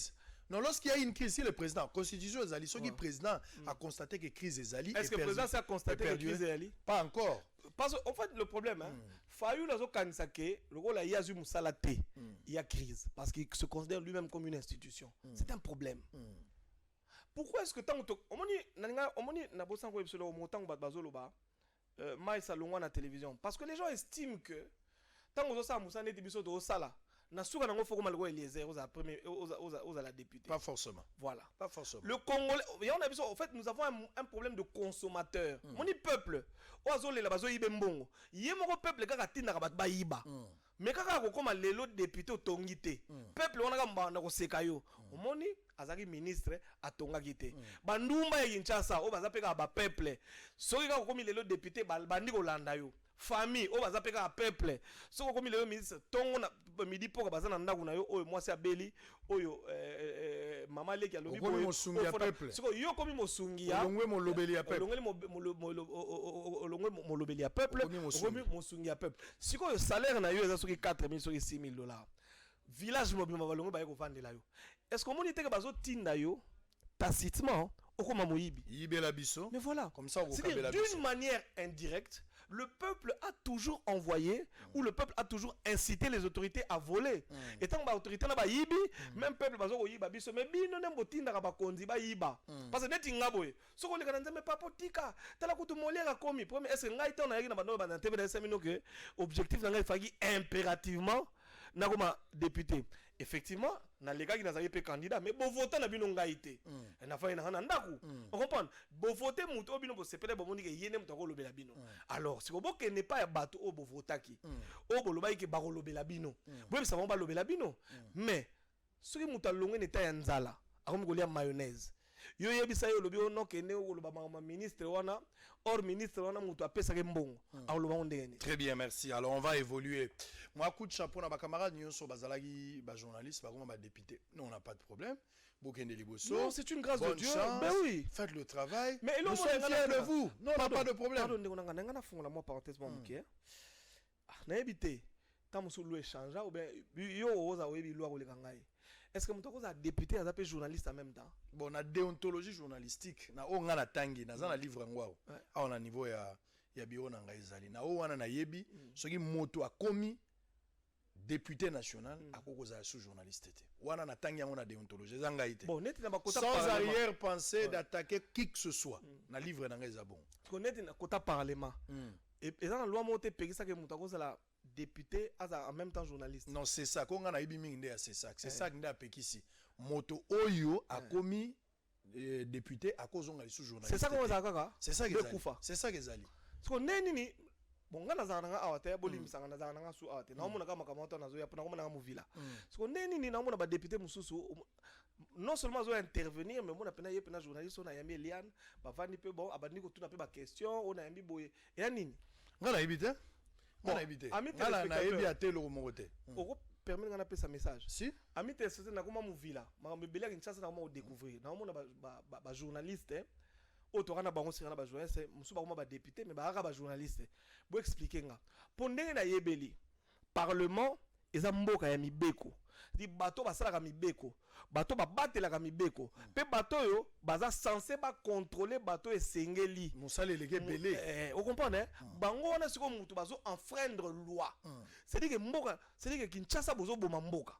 Non, lorsqu'il y a une crise, si le président, la constitution des alliés, le président a constaté que crise des alliés. Est-ce que le président a constaté que crise des alliés? Pas encore. Parce qu'en fait, le problème, Fayou n'a pas dit le rôle il y a il y a crise. Parce qu'il se considère lui-même comme une institution. C'est un problème. Pourquoi est-ce que tant que na télévision parce que les gens estiment que tant que ça Moussa n'est pas au sala Nasuka nango faut comme algo Eliezer aux la députée. Pas forcément. Voilà. Pas forcément. Le Congolais, en fait, nous avons un problème de consommateur. Mon peuple, oazo le bazo yibe mbongo. Yemoko peuple kaka tinda ka ba yiba. Mais kaka ko comme lelo député otongité. Peuple wana ka mbanda ko sekayo. Omoni azaki ministre atonga kité. Bandumba ya Kinshasa o baza peka ba peuple. Soki ka ko comme lelo député bandi ko landa yo. Famille o baza peka peuple. Soko comme lelo ministre tongo na midi poka baza na ndaku na yo oyo mwasi abeli oyo mama leki alobi boyo mosungi ya peuple. Soko yo komi mosungi ya olongwe molobeli ya peuple. Olongwe molobeli ya peuple. Komi mosungi ya peuple. Siko yo salaire na yo eza soki 4000 soki 6000 dollars. Village mobile balongwe ba ko vandela yo. Est-ce que moni teke bazo tinda yo tacitement okoma moyibi. Yibela biso. Mais voilà. Comme ça c'est d'une manière indirecte. Le peuple a toujours envoyé ou le peuple a toujours incité les autorités à voler. Et tant que l'autorité n'a pas yibi, même peuple va dire yiba biso mais bino ne botinda ka bakonzi ba yiba. Parce que neti ngaboye. So ko le kanza mais pas potika. Tala kutu molera komi. Premier est-ce ngaita on a yaki na bando ba na TV de 5 minutes que objectif na ngai faki impérativement na koma député. Effectivement, na lega qui n'a pas candidat mais bon voter na bino ngaité. Na fa ina ndaku. On comprend. Bon voter muto bino bo sepele bo moni ke yene muto ko lobela bino. Alors, si vous voulez n'est pas bateau au bovotaki, au bolobaï qui baro lobela bino, vous savez pas lobela bino, mais ce qui mouta longue n'est pas nzala, comme golia mayonnaise. Yo yebisa yo lobi ono kene o loba ma ministre wana, or ministre wana muto apesa ke mbongo, a loba ondeni. Très bien, merci. Alors on va évoluer. Moi coup de chapeau na ba camarade nyonso bazalaki ba journaliste, ba comme ba député. Non, on n'a pas de problème. Non, c'est une grâce de Dieu. Ben oui. Faites le travail. Mais nous sommes fiers de vous. Non, on n'a pas de problème. Pardon, on a fait moi parenthèse mon mouké. Na évité. Tant musu lo échange ou bien yo oza oyebi loi ko le kangai. Est-ce que muto ko za député azape journaliste en même temps? Bon, na déontologie journalistique na o ngana tangi na za na livre ngwao. A on a niveau ya biro na ngai zali. Na o wana na yebi soki moto a commis député national à cause sous journaliste wana na tangi yango na déontologie zanga ite bon net na bakota sans arrière pensée d'attaquer qui que ce soit na livre na ngeza bon connaître na kota parlement et dans la loi monté pekisa ke muta ko la député en même temps journaliste non c'est ça ko nga na ibi mingi nde c'est ça nde apekisi moto oyo a commis député à cause on sous journaliste c'est ça qu'on kaka c'est ça que zali so neni ni bonga na zana nga awate bolimisanga na zana nga su awate na omona kama kamoto na zo ya na omona nga muvila so neni ni na omona ba député mususu non seulement zo intervenir mais mona pena yepena journaliste on a yambi Eliane ba vani pe bon abandi ko tuna pe ba question on a yambi boye ya nini ngala ebite ngala ebite ngala na yebi atelo mokote oko permettre ngana pe sa message si ami te c'était na koma muvila ma mbele ki nchasa na koma découvrir na omona ba journaliste autorana bango sirana ba journaliste musu ba koma ba député mais ba aka ba journaliste bo expliquer nga pondenge na yebeli parlement eza mboka ya mibeko di bato basalaka mibeko bato babatelaka mibeko pe bato yo baza censé ba contrôler bato esengeli musale leke belé on comprend bango wana siko mutu bazo enfreindre loi c'est dire que mboka c'est dire que Kinshasa bozo boma mboka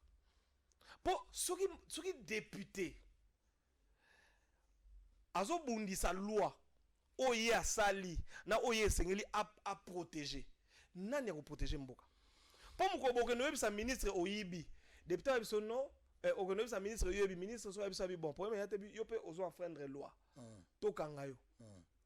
po soki député azo bundisa loi oye asali na oye esengeli a protéger nani ko protéger mboka po muko boke no yebisa ministre oyibi député abiso non okono yebisa ministre oyibi ministre so abiso abi bon problème ya te yo pe ozo enfreindre loi to kanga yo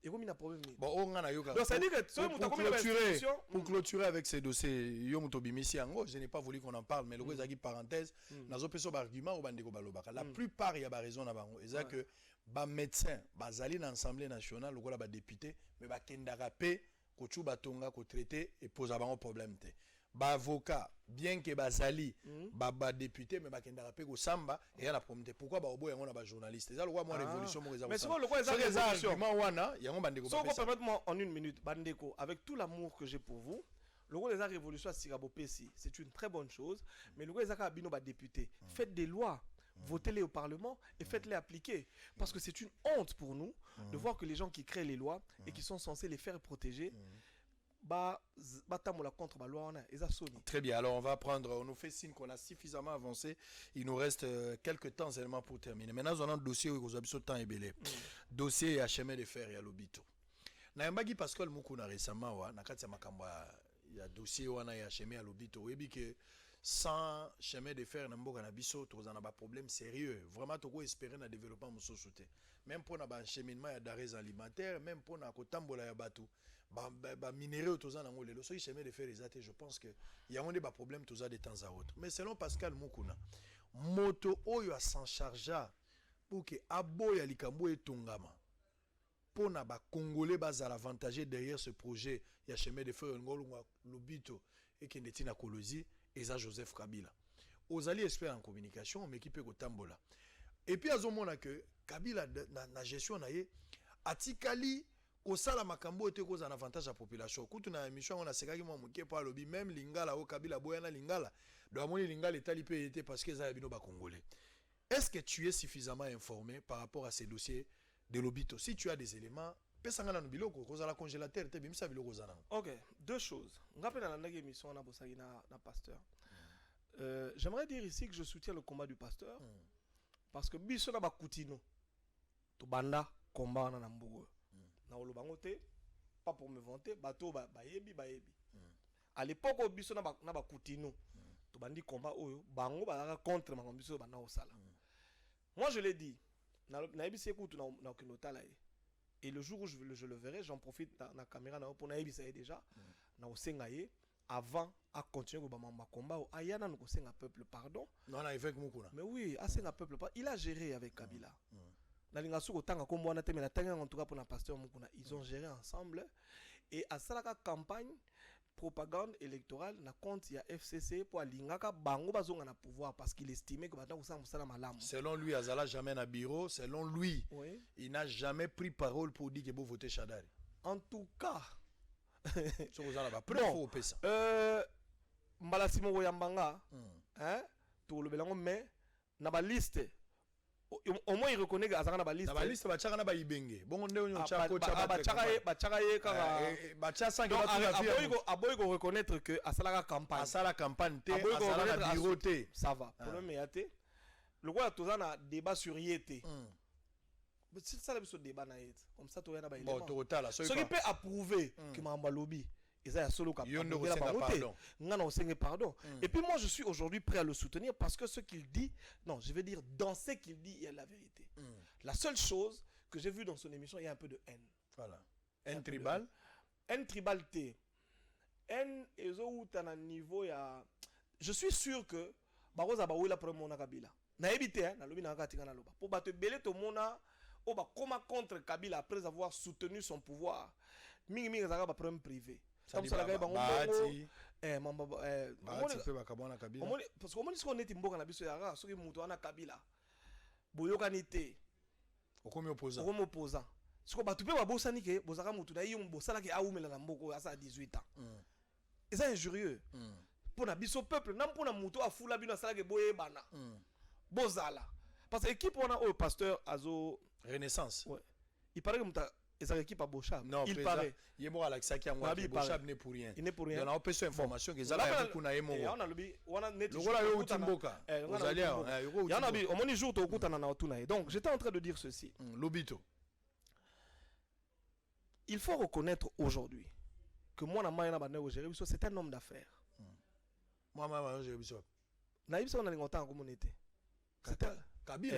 et comme il a problème bon on a yoka donc ça dit que pour clôturer avec ces dossiers yo muto bimisi ango je n'ai pas voulu qu'on en parle mais le gros ezaki parenthèse nazo peso ba argument au bandeko balobaka la plupart il y a ba raison na bango eza que ba médecin bazali na assemblée nationale lokola ba député mais ba kendaka pe ko chuba tonga ko traiter et pose bango problème te ba avocat bien que bazali ba député mais ba kendaka pe ko samba et ya la problème pourquoi ba obo yango na ba journaliste eza lokwa mo révolution mo eza mais c'est lokwa eza révolution wana yango bandeko ba pesa so permettez-moi en une minute bandeko avec tout l'amour que j'ai pour vous lokwa eza révolution sirabo pesi c'est une très bonne chose mais lokwa eza ka bino ba député faites des lois votez-les au Parlement et faites-les appliquer. Parce que c'est une honte pour nous de voir que les gens qui créent les lois et qui sont censés les faire protéger, contre la loi. Très bien, alors on nous fait signe qu'on a suffisamment avancé. Il nous reste quelques temps seulement pour terminer. Maintenant, on a un dossier où vous avez besoin de temps et belé. Dossier HML de fer et à l'obito. Naembagi Pascal Mukuna récemment, il y a dossier où on a HML à l'obito. sans chemin de fer na mboka na biso tozana ba problème sérieux vraiment toko espérer na développement mosusu te même pour na ba cheminement ya denrées alimentaires même pour na kotambola ya bato ba minéraux tozana ngo lelo so chemin de fer ezate je pense que ya onde ba problème toza de temps à autre mais selon Pascal Mukuna moto oyo a s'en chargea pour que aboya likambo etongama pour na ba congolais bazala avantagé derrière ce projet ya chemin de fer ngolungwa lobito et kendeti na kolozi eza Joseph Kabila ozali expert en communication mais qui peut kotambola et puis azomona que Kabila na gestion na ye atikali kosala makambo ete kozana avantage à population kutu na émission on a sekaki mo muke pa lobi même lingala o Kabila boyana lingala do amoni lingala etali pe était parce que za bino ba congolais. Est-ce que tu es suffisamment informé par rapport à ces dossiers de l'Obito? Si tu as des éléments, pesangana no biloko kozala congélateur te bimisa biloko zana. OK, deux choses. Ngapena na ndenge émission na bosaki na pasteur. J'aimerais dire ici que je soutiens le combat du pasteur parce que biso na bakutino to banda combat na mbogo. Na olobango te pas pour me vanter bato bayebi. À l'époque au biso na bakutino to bandi combat oyo bango ba contre ma biso bana osala. Moi je l'ai dit na ebisi ekutu na kinotala et le jour où je le verrai j'en profite na caméra na pour na ebisa déjà na osenga ye avant à continuer au bama combat ayana no kosenga peuple pardon non na avec Mukuna mais oui asenga peuple il a géré avec Kabila na linga suko tanga ko mwana te mais na tanga en tout cas pour na pasteur Mukuna ils ont géré ensemble et à salaka campagne propagande électorale na compte ya FCC pour alingaka bango bazonga na pouvoir parce qu'il estimait que bata kusala musala malamu. Selon lui Azala jamais na bureau, selon lui oui. Il n'a jamais pris parole pour dire que vous votez Chadari. En tout cas so vous allez pas preuve pesa. Mbala simo yambanga hein to le belango mais na ba liste au moins il reconnaît que azanga na ba liste. Na ba liste ba chaka na ba ibenge. Bongo nde onyo cha coach ba chaka ye kaka ba cha sangi ba tuna via. Aboy go reconnaître que asala campagne. Asala campagne te asala na bureau te. Ça va. Problème yate. Le quoi tozana débat sur yete. C'est ça le débat na yete. Comme ça to yana ba élément. Bon total ce qui peut approuver que mamba lobby et ça solo cap. Pardon. Et puis moi je suis aujourd'hui prêt à le soutenir parce que ce qu'il dit, non, je vais dire dans ce qu'il dit, il y a la vérité. La seule chose que j'ai vu dans son émission, il y a un peu de haine. Voilà. Haine tribal. Haine tribalité. Haine ezo utana niveau ya. Je suis sûr que baroza bawela premier mona Kabila. Na ebité hein, na lobi na katika na loba. Pour battre belé to mona o ba koma contre Kabila après avoir soutenu son pouvoir. Mingi zaka ba problème privé. Comme ça la bango parce que on est mboka na biso ya soki mutu ana Kabila boyokani te okomi opposant siko batu pe babosani ke bozaka mutu na yo bosala ke aumela na mboko asa 18 ans et ça injurieux pour na biso peuple na pour na mutu afula bino asala ke boye bana bozala parce que équipe on a au pasteur azo Renaissance ouais il paraît que muta et équipe à Bochab. Non, il paraît. Il est mort à l'accès qui a moi. Bochab n'est pour rien. Il n'est pour rien. On a opé sur information que Zala beaucoup na emo. On a le on a net. Le rôle est au Timboka. Vous allez il y en a bi au moni jour to kuta na tuna. Donc j'étais en train de dire ceci. Lobito. Il faut reconnaître aujourd'hui que moi na maina ba ne gérer c'est un homme d'affaires. Moi ma gérer biso. Na biso na lingota comme on était. C'était Kabila.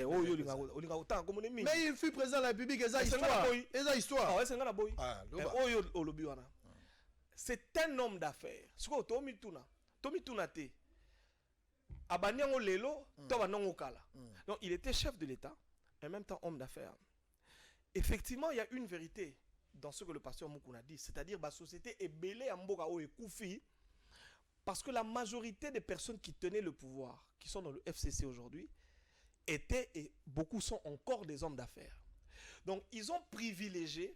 Mais il fut président de la République, histoire. C'est un homme d'affaires. Donc il était chef de l'État et en même temps homme d'affaires. Effectivement, il y a une vérité dans ce que le pasteur Mukuna dit, c'est-à-dire que la société est belée à Mboka et Koufi parce que la majorité des personnes qui tenaient le pouvoir, qui sont dans le FCC aujourd'hui, étaient et beaucoup sont encore des hommes d'affaires. Donc ils ont privilégié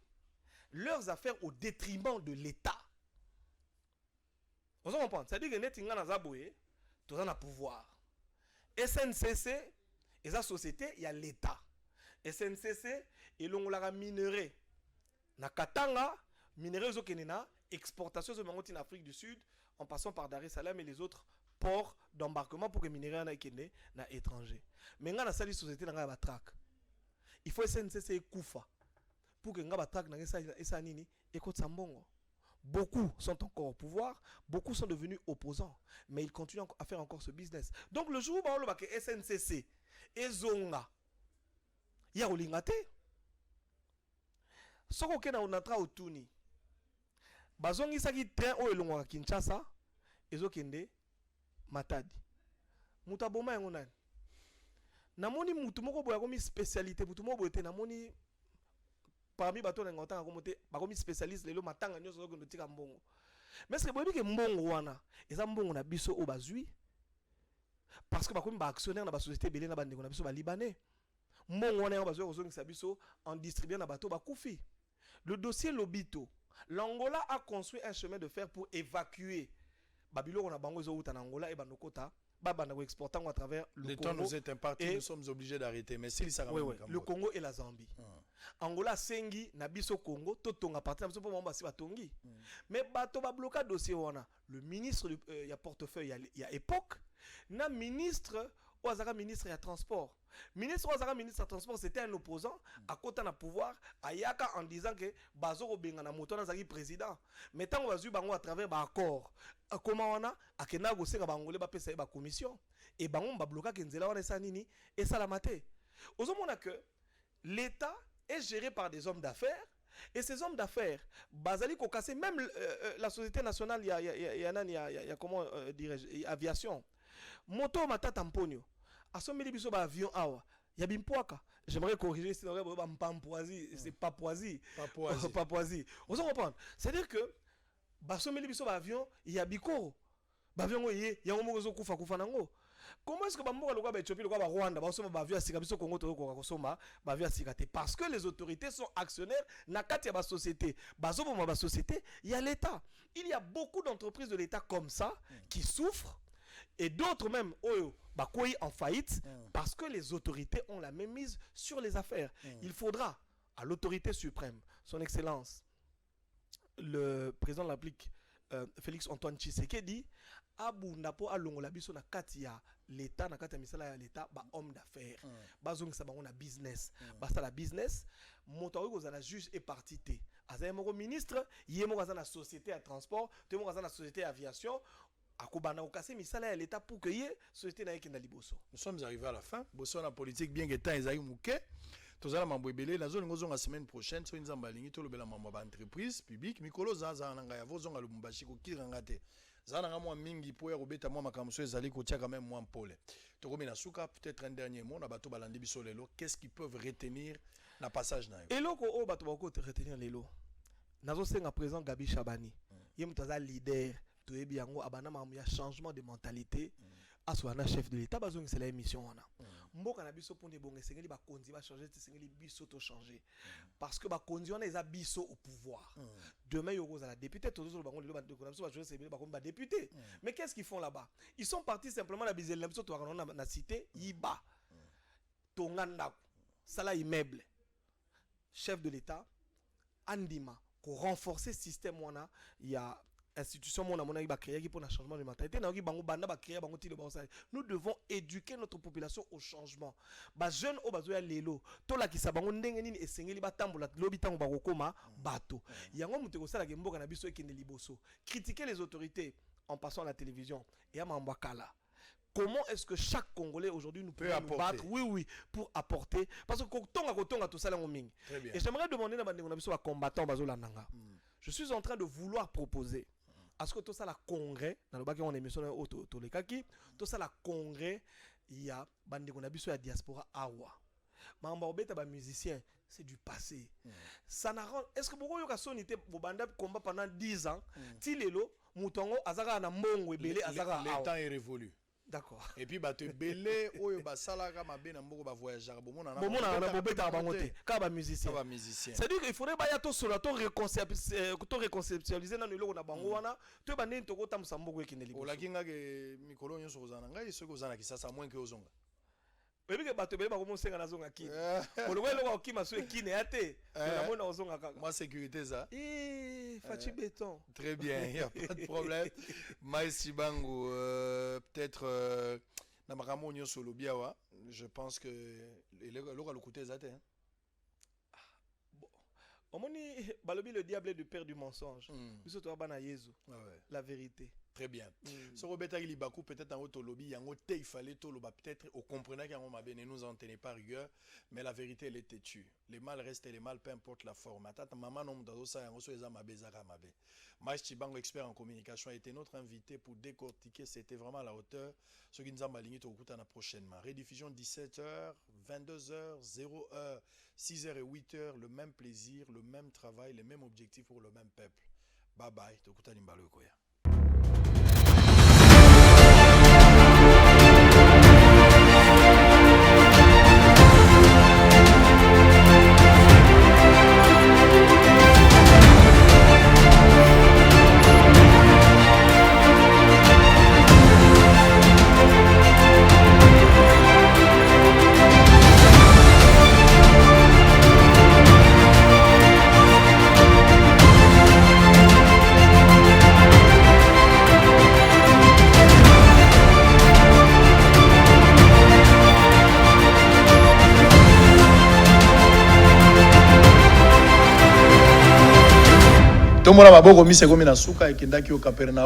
leurs affaires au détriment de l'État. Vous comprenez? C'est-à-dire que Netinga Nazaboye, tout ça a pouvoir. SNCC, et la société, il y a l'État. SNCC, et l'on l'a minerai. Na Katanga, minerai Zokenena, exportation de en Afrique du Sud, en passant par Dar es Salaam et les autres ports d'embarquement pour que minerai na ekene na étranger. Mais nga na sali société na ba track. Il faut SNCC kufa pour que nga ba track na esa nini ekotsa mbongo. Beaucoup sont encore au pouvoir, beaucoup sont devenus opposants, mais ils continuent à faire encore ce business. Donc le jour où on va que SNCC et Zonga, il y a Olingate. Ce qu'on a on entra au Tuni. Bazongi saki train o elongo à Kinshasa, ezokende Matadi. Mutaboma yango nani. Namoni mutu moko boya komi spécialité, mutu moko boya te namoni parmi bato na ngota ngakomote bakomi spécialiste lelo matanga nyoso zo kondo tika mbongo. Mais ce que boyebi ke mbongo wana eza mbongo na biso o bazui parce que bakomi ba actionnaire na ba société belé na bandeko na biso ba libanais. Mbongo wana yo bazui kozongisa biso en distribuant na bato bakufi. Le dossier Lobito, l'Angola a construit un chemin de fer pour évacuer Babylone na bango zo uta na Angola et banokota babana exportant à travers le Congo. Temps nous est imparti, nous sommes obligés d'arrêter. Mais s'il s'arrête, le Congo et la Zambie. Angola sengi na biso Congo totonga partir na biso po mamba si batongi. Mais bato ba bloquer dossier wana. Le ministre il y a portefeuille il y a époque na ministre Ouazaka ministre ya transport. Ministre Ouazaka ministre ya transport c'était un opposant à côté na pouvoir ayaka en disant que bazoko benga na moto na zaki président. Mais tant bazu bango à travers ba accord. Comment wana akena go senga bangolé ba pesa ba commission et bango ba bloquer kenzela wana sa nini et ça la maté. Ozomona que l'État est géré par des hommes d'affaires et ces hommes d'affaires bazali ko casser même la société nationale il y a comment dirais-je aviation moto matata mponyo asomeli biso ba avion awa ya bimpoaka j'aimerais corriger si on ba mpampoisi c'est papoisi papoisi on se comprend c'est-à-dire que ba someli biso ba avion ya bikoro ba avion yé ya ngomo zo kufa kufa nango. Comment est-ce que Bamboka le ba Éthiopie le ba Rwanda ba soma ba avion sika biso Congo to ko soma ba avion sika te parce que les autorités sont actionnaires na kati ya ba société bazo ba société il y a l'État. Il y a beaucoup d'entreprises de l'État comme ça qui souffrent et d'autres même bakoi en faillite parce que les autorités ont la même mise sur les affaires. Il faudra à l'autorité suprême, son excellence le président de la République Félix Antoine Tshisekedi abunda po alongola biso na kati ya l'État na kati ya misala ya l'État ba homme d'affaires bazongisa bango na business basta la business moto oyo kozala juge et parti te azali moko ministre yé moko azana société ya transport te moko azana société ya aviation akobana okase misala ya l'État pour que yé société na yeke na liboso. Nous sommes arrivés à la fin boso na politique bien que temps ezali muke tozala mambo ebele na zone ngozonga semaine prochaine so nzamba lingi to lobela mambo ba entreprise publique mikolo zaza na ngaya vozonga lubumbashi ko kiranga te zana nga mwa mingi po ya kobeta mwa makamso ezali kotia quand même mwa mpole tokomi na suka peut-être un dernier mot na bato balandi biso lelo qu'est-ce qu'ils peuvent retenir na passage na yo eloko o bato bako retenir lelo nazo senga président Gabi Chabani ye mutaza leader toyebi yango abana mamu ya changement de mentalité aswana chef de l'État bazongi c'est la émission wana mboka na biso pone bonge sengeli ba konzi ba changer sengeli biso to changer parce que ba konzi wana eza biso au pouvoir demain yoko za la député tozo bango lelo ba ndeko na biso ba jouer c'est ba komba député mais qu'est-ce qu'ils font là-bas ils sont partis simplement la bizel na biso to na cité yiba tonganda sala immeuble chef de l'État andima ko renforcer système wana ya institution mona mona ba créer pour un changement de mentalité na bango banda ba créer bango tilo ba ça nous devons éduquer notre population au changement ba jeune o bazo ya lelo to la kisa bango ndenge nini esengeli ba tambola lobi tango ba kokoma bato yango mutu ko sala ke mboka na biso ekende liboso critiquer les autorités en passant à la télévision et à mamba kala. Comment est-ce que chaque Congolais aujourd'hui nous peut nous battre oui pour apporter parce que kotonga tout ça là ngoming et j'aimerais demander na bandengo na biso ba combattant bazola nanga je suis en train de vouloir proposer à ce que tout ça la congrès dans le bac on émission auto les kaki tout ça la congrès il y a bandengo na biso ya diaspora awa mamba obeta ba musicien c'est du passé ça n'arrange est-ce que beaucoup yoka sonité bobanda combat pendant 10 ans tilelo mutongo azaka na mbongo ebele azaka le temps est révolu. D'accord. Et puis bato belé oyo basalaka mabe na mboko ba voyageur bomona na bobeta bangote ka ba musicien c'est-à-dire qu'il faudrait ba ya to solo to réconceptualiser na lelo na bango wana to ba nini to ko tamsa mboko ekende libo olakinga ke mikolo nyonso kozana ngai soko kozana kisasa moins que ozonga bebi ke bato bele ba ko mosenga na zonga kini kolongo eloko okima so ekine ate na mona ozonga kaka moi sécurité ça fachi béton très bien il y a pas de problème Maïs Bango peut-être na makambo nyonso lobiawa je pense que le côté zate Omoni balobi le diable est du père du mensonge. Biso to bana Yezu. La vérité. Très bien. Ce Robert Libakou peut-être en auto lobby, il fallait tout le peut-être au comprenant qu'en ma ne nous en tenait pas rigueur, mais la vérité elle est têtue. Les mal restent les mal, peu importe la forme. Tata maman nom dans ça en reçoit ma bezara ma bé. Maïs Chibango, expert en communication, a été notre invité pour décortiquer. C'était vraiment à la hauteur. Ce qui nous a maligné au coup prochainement. Rediffusion 17h, 22h, 0h, 6h et 8h. Le même plaisir, le même travail, les mêmes objectifs pour le même peuple. Bye bye. Tokuta Nimbalo Koya. Tomora maboko mise komi na suka ekendaki o Capernaum.